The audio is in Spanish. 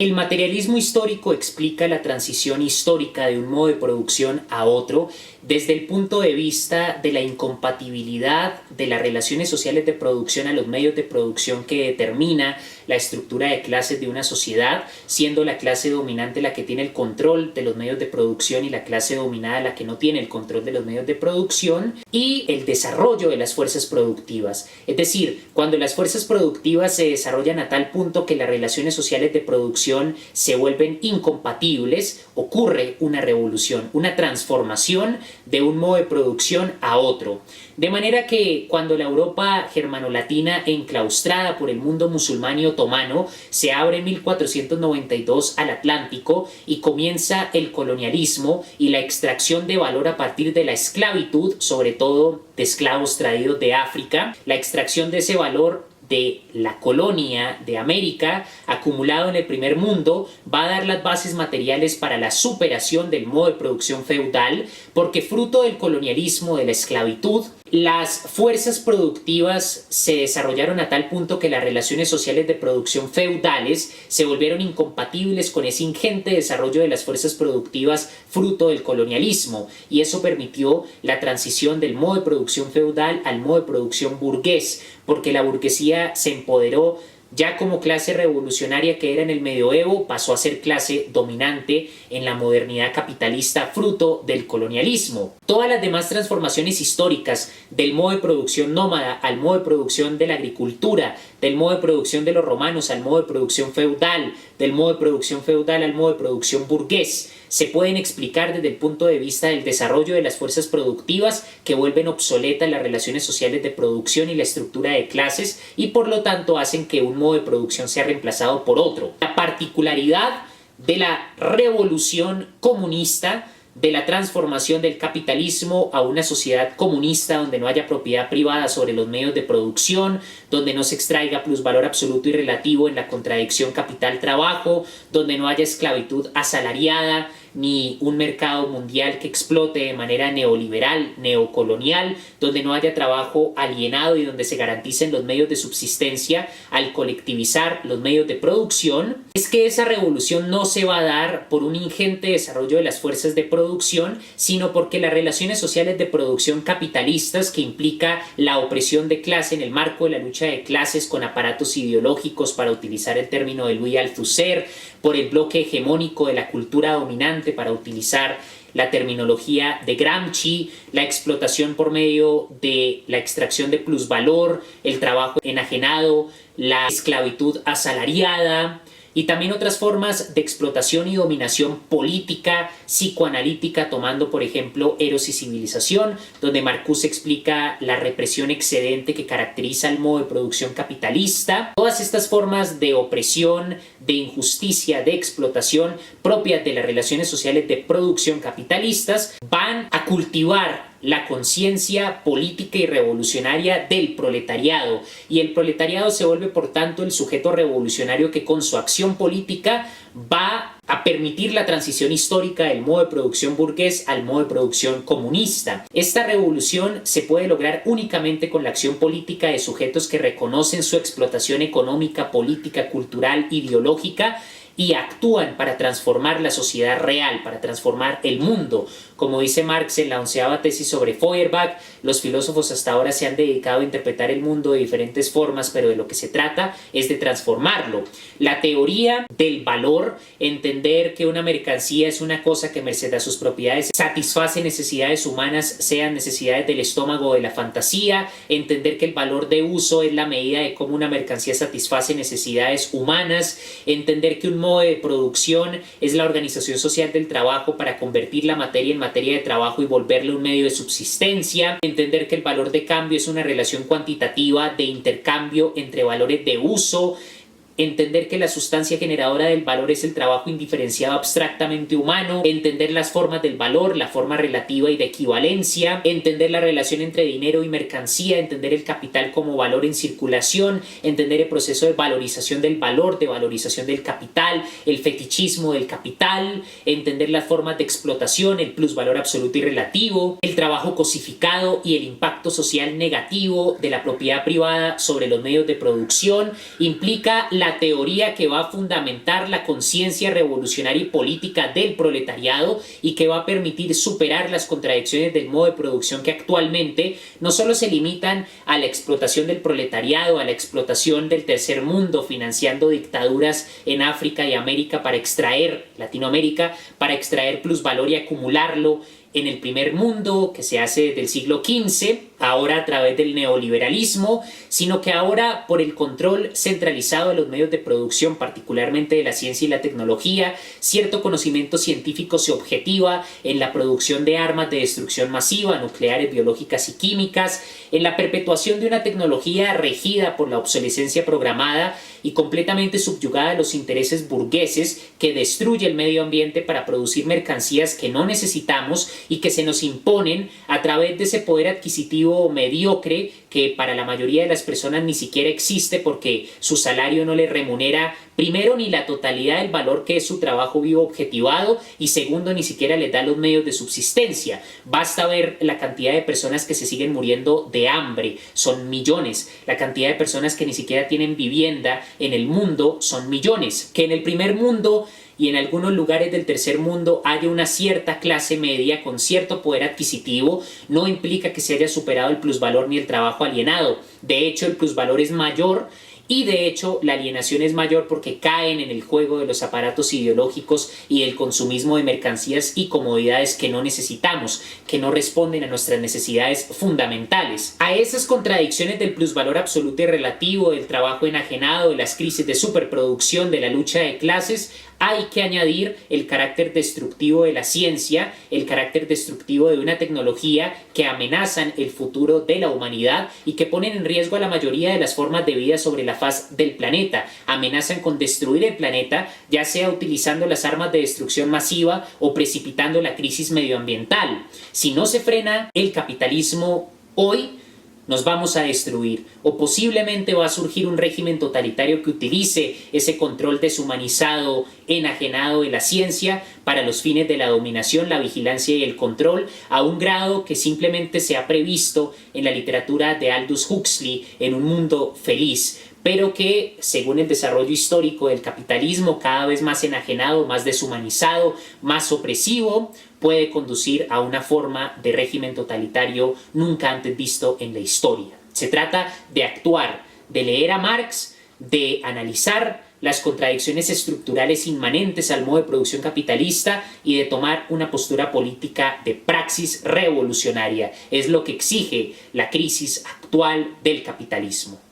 El materialismo histórico explica la transición histórica de un modo de producción a otro desde el punto de vista de la incompatibilidad de las relaciones sociales de producción a los medios de producción que determina la estructura de clases de una sociedad, siendo la clase dominante la que tiene el control de los medios de producción y la clase dominada la que no tiene el control de los medios de producción, y el desarrollo de las fuerzas productivas. Es decir, cuando las fuerzas productivas se desarrollan a tal punto que las relaciones sociales de producción se vuelven incompatibles, ocurre una revolución, una transformación de un modo de producción a otro. De manera que cuando la Europa germanolatina enclaustrada por el mundo musulmán y otomano se abre en 1492 al Atlántico y comienza el colonialismo y la extracción de valor a partir de la esclavitud, sobre todo de esclavos traídos de África, la extracción de ese valor de la colonia de América acumulado en el primer mundo va a dar las bases materiales para la superación del modo de producción feudal, porque fruto del colonialismo, de la esclavitud, las fuerzas productivas se desarrollaron a tal punto que las relaciones sociales de producción feudales se volvieron incompatibles con ese ingente desarrollo de las fuerzas productivas fruto del colonialismo, y eso permitió la transición del modo de producción feudal al modo de producción burgués, porque la burguesía se empoderó ya como clase revolucionaria que era en el medioevo, pasó a ser clase dominante en la modernidad capitalista fruto del colonialismo. Todas las demás transformaciones históricas del modo de producción nómada al modo de producción de la agricultura, del modo de producción de los romanos al modo de producción feudal, del modo de producción feudal al modo de producción burgués, se pueden explicar desde el punto de vista del desarrollo de las fuerzas productivas que vuelven obsoletas las relaciones sociales de producción y la estructura de clases y por lo tanto hacen que un modo de producción sea reemplazado por otro. La particularidad de la revolución comunista, de la transformación del capitalismo a una sociedad comunista donde no haya propiedad privada sobre los medios de producción, donde no se extraiga plusvalor absoluto y relativo en la contradicción capital-trabajo, donde no haya esclavitud asalariada, ni un mercado mundial que explote de manera neoliberal, neocolonial, donde no haya trabajo alienado y donde se garanticen los medios de subsistencia al colectivizar los medios de producción, es que esa revolución no se va a dar por un ingente desarrollo de las fuerzas de producción, sino porque las relaciones sociales de producción capitalistas, que implica la opresión de clase en el marco de la lucha de clases con aparatos ideológicos, para utilizar el término de Louis Althusser, por el bloque hegemónico de la cultura dominante, para utilizar la terminología de Gramsci, la explotación por medio de la extracción de plusvalor, el trabajo enajenado, la esclavitud asalariada, y también otras formas de explotación y dominación política, psicoanalítica, tomando por ejemplo Eros y Civilización, donde Marcuse explica la represión excedente que caracteriza el modo de producción capitalista. Todas estas formas de opresión, de injusticia, de explotación propias de las relaciones sociales de producción capitalistas van a cultivar la conciencia política y revolucionaria del proletariado, y el proletariado se vuelve por tanto el sujeto revolucionario que con su acción política va a permitir la transición histórica del modo de producción burgués al modo de producción comunista. Esta revolución se puede lograr únicamente con la acción política de sujetos que reconocen su explotación económica, política, cultural, ideológica y actúan para transformar la sociedad real, para transformar el mundo. Como dice Marx en la 11ª tesis sobre Feuerbach, los filósofos hasta ahora se han dedicado a interpretar el mundo de diferentes formas, pero de lo que se trata es de transformarlo. La teoría del valor, entender que una mercancía es una cosa que merced a sus propiedades satisface necesidades humanas, sean necesidades del estómago o de la fantasía, entender que el valor de uso es la medida de cómo una mercancía satisface necesidades humanas, entender que un modo de producción es la organización social del trabajo para convertir la materia en materia de trabajo y volverle un medio de subsistencia, entender que el valor de cambio es una relación cuantitativa de intercambio entre valores de uso, entender que la sustancia generadora del valor es el trabajo indiferenciado abstractamente humano, entender las formas del valor, la forma relativa y de equivalencia, entender la relación entre dinero y mercancía, entender el capital como valor en circulación, entender el proceso de valorización del valor, de valorización del capital, el fetichismo del capital, entender las formas de explotación, el plusvalor absoluto y relativo, el trabajo cosificado y el impacto social negativo de la propiedad privada sobre los medios de producción, implica la la teoría que va a fundamentar la conciencia revolucionaria y política del proletariado y que va a permitir superar las contradicciones del modo de producción que actualmente no solo se limitan a la explotación del proletariado, a la explotación del tercer mundo, financiando dictaduras en África y América para extraer, Latinoamérica, para extraer plusvalor y acumularlo en el primer mundo, que se hace desde el siglo XV, ahora a través del neoliberalismo, sino que ahora por el control centralizado de los medios de producción, particularmente de la ciencia y la tecnología, cierto conocimiento científico se objetiva en la producción de armas de destrucción masiva, nucleares, biológicas y químicas, en la perpetuación de una tecnología regida por la obsolescencia programada y completamente subyugada a los intereses burgueses que destruye el medio ambiente para producir mercancías que no necesitamos y que se nos imponen a través de ese poder adquisitivo mediocre que para la mayoría de las personas ni siquiera existe porque su salario no les remunera primero ni la totalidad del valor que es su trabajo vivo objetivado y segundo ni siquiera les da los medios de subsistencia. Basta ver la cantidad de personas que se siguen muriendo de hambre, son millones. La cantidad de personas que ni siquiera tienen vivienda en el mundo son millones. Que en el primer mundo y en algunos lugares del tercer mundo haya una cierta clase media con cierto poder adquisitivo no implica que se haya superado el plusvalor ni el trabajo alienado. De hecho, el plusvalor es mayor y de hecho la alienación es mayor porque caen en el juego de los aparatos ideológicos y del consumismo de mercancías y comodidades que no necesitamos, que no responden a nuestras necesidades fundamentales. A esas contradicciones del plusvalor absoluto y relativo, del trabajo enajenado, de las crisis de superproducción, de la lucha de clases, hay que añadir el carácter destructivo de la ciencia, el carácter destructivo de una tecnología que amenazan el futuro de la humanidad y que ponen en riesgo a la mayoría de las formas de vida sobre la faz del planeta. Amenazan con destruir el planeta, ya sea utilizando las armas de destrucción masiva o precipitando la crisis medioambiental. Si no se frena el capitalismo hoy, nos vamos a destruir o posiblemente va a surgir un régimen totalitario que utilice ese control deshumanizado, enajenado de la ciencia para los fines de la dominación, la vigilancia y el control a un grado que simplemente se ha previsto en la literatura de Aldous Huxley en Un mundo feliz, pero que según el desarrollo histórico del capitalismo cada vez más enajenado, más deshumanizado, más opresivo, puede conducir a una forma de régimen totalitario nunca antes visto en la historia. Se trata de actuar, de leer a Marx, de analizar las contradicciones estructurales inmanentes al modo de producción capitalista y de tomar una postura política de praxis revolucionaria. Es lo que exige la crisis actual del capitalismo.